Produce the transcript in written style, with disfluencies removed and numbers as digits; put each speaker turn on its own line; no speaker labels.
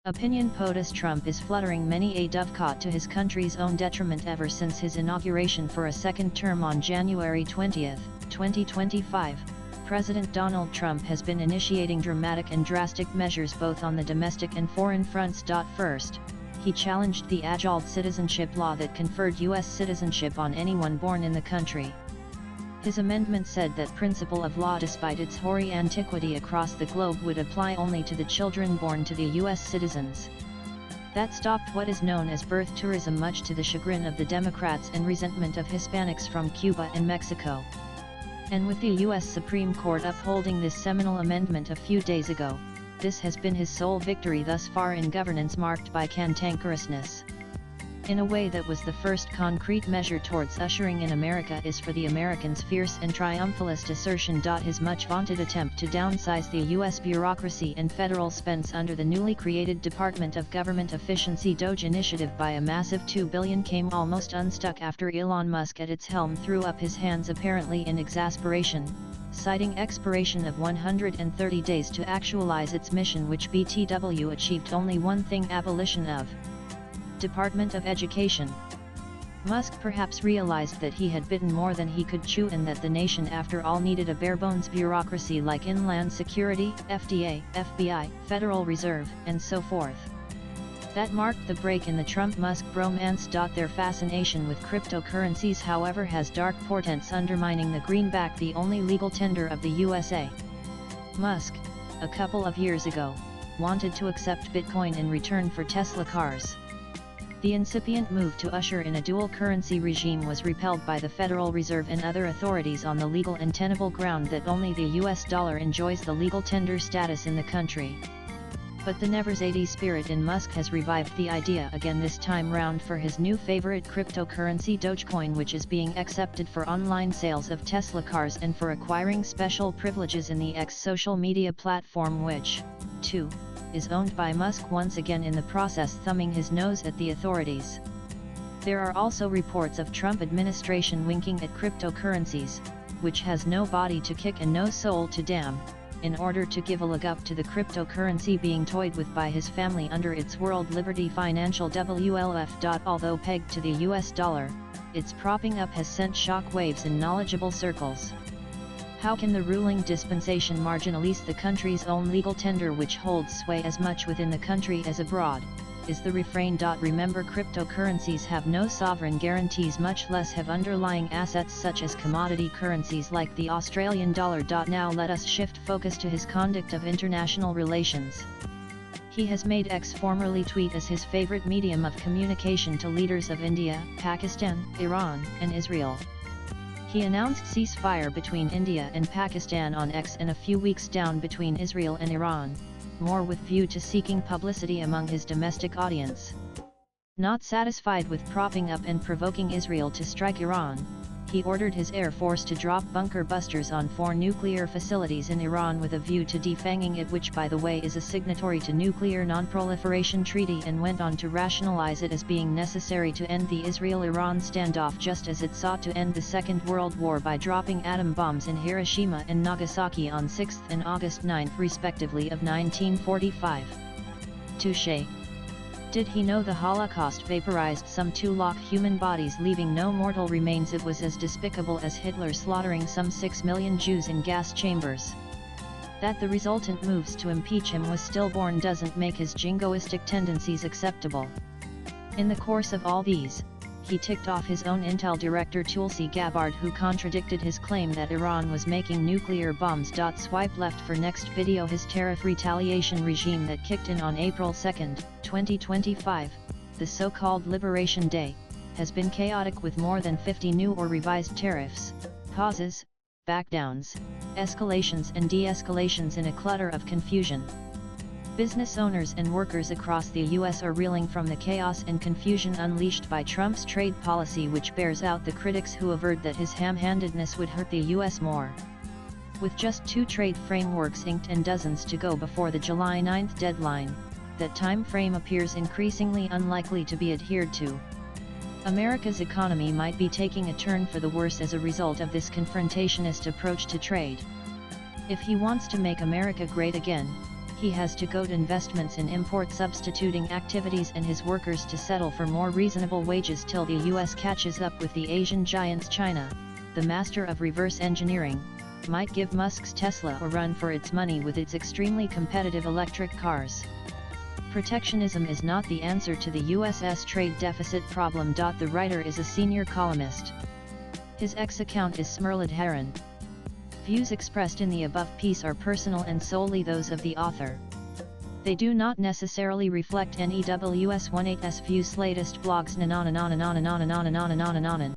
Opinion POTUS Trump is fluttering many a Dovecote to his country's own detriment ever since his inauguration for a second term on January 20, 2025. President Donald Trump has been initiating dramatic and drastic measures both on the domestic and foreign fronts. First, he challenged the age-old citizenship law that conferred U.S. citizenship on anyone born in the country. His amendment said that principle of law, despite its hoary antiquity across the globe, would apply only to the children born to the U.S. citizens. That stopped what is known as birth tourism, much to the chagrin of the Democrats and resentment of Hispanics from Cuba and Mexico. And with the U.S. Supreme Court upholding this seminal amendment a few days ago, this has been his sole victory thus far in governance marked by cantankerousness. In a way, that was the first concrete measure towards ushering in America is for the Americans' fierce and triumphalist assertion. His much vaunted attempt to downsize the U.S. bureaucracy and federal spends under the newly created Department of Government Efficiency DOGE initiative by a massive $2 billion came almost unstuck after Elon Musk at its helm threw up his hands, apparently in exasperation, citing expiration of 130 days to actualize its mission, which BTW achieved only one thing: abolition of Department of Education. Musk perhaps realized that he had bitten more than he could chew, and that the nation after all needed a bare-bones bureaucracy like Inland Security, FDA, FBI, Federal Reserve, and so forth. That marked the break in the Trump-Musk bromance. Their fascination with cryptocurrencies, however, has dark portents undermining the greenback, the only legal tender of the USA. Musk, a couple of years ago, wanted to accept Bitcoin in return for Tesla cars. The incipient move to usher in a dual currency regime was repelled by the Federal Reserve and other authorities on the legal and tenable ground that only the US dollar enjoys the legal tender status in the country. But the never-ending spirit in Musk has revived the idea again, this time round for his new favorite cryptocurrency Dogecoin, which is being accepted for online sales of Tesla cars and for acquiring special privileges in the X social media platform, which, too, is owned by Musk, once again in the process thumbing his nose at the authorities. There are also reports of Trump administration winking at cryptocurrencies, which has no body to kick and no soul to damn, in order to give a leg up to the cryptocurrency being toyed with by his family under its World Liberty Financial WLF. Although pegged to the US dollar, its propping up has sent shock waves in knowledgeable circles. How can the ruling dispensation marginalize the country's own legal tender, which holds sway as much within the country as abroad, is the refrain. Remember, cryptocurrencies have no sovereign guarantees, much less have underlying assets such as commodity currencies like the Australian dollar. Now let us shift focus to his conduct of international relations. He has made X, formerly Tweet, as his favorite medium of communication to leaders of India, Pakistan, Iran, and Israel. He announced ceasefire between India and Pakistan on X, and a few weeks down between Israel and Iran, more with view to seeking publicity among his domestic audience. Not satisfied with propping up and provoking Israel to strike Iran, he ordered his air force to drop bunker busters on 4 nuclear facilities in Iran with a view to defanging it, which by the way is a signatory to Nuclear Non-Proliferation Treaty, and went on to rationalize it as being necessary to end the Israel-Iran standoff, just as it sought to end the Second World War by dropping atom bombs in Hiroshima and Nagasaki on 6th and August 9, respectively, of 1945. Touché. Did he know the Holocaust vaporized some 2 lakh human bodies, leaving no mortal remains? It was as despicable as Hitler slaughtering some 6 million Jews in gas chambers. That the resultant moves to impeach him was stillborn doesn't make his jingoistic tendencies acceptable. In the course of all these, he ticked off his own intel director Tulsi Gabbard, who contradicted his claim that Iran was making nuclear bombs. Swipe left for next video. His tariff retaliation regime that kicked in on April 2, 2025, the so-called Liberation Day, has been chaotic, with more than 50 new or revised tariffs, pauses, backdowns, escalations and de-escalations in a clutter of confusion. Business owners and workers across the U.S. are reeling from the chaos and confusion unleashed by Trump's trade policy, which bears out the critics who averred that his ham-handedness would hurt the U.S. more. With just 2 trade frameworks inked and dozens to go before the July 9 deadline, that time frame appears increasingly unlikely to be adhered to. America's economy might be taking a turn for the worse as a result of this confrontationist approach to trade. If he wants to make America great again, He has to goad investments in import substituting activities and his workers to settle for more reasonable wages till the US catches up with the Asian giants. China, the master of reverse engineering, might give Musk's Tesla a run for its money with its extremely competitive electric cars. Protectionism is not the answer to the US's trade deficit problem. The writer is a senior columnist. His X account is Smerlid Heron. Views expressed in the above piece are personal and solely those of the author. They do not necessarily reflect NEWS18's views. Latest blogs.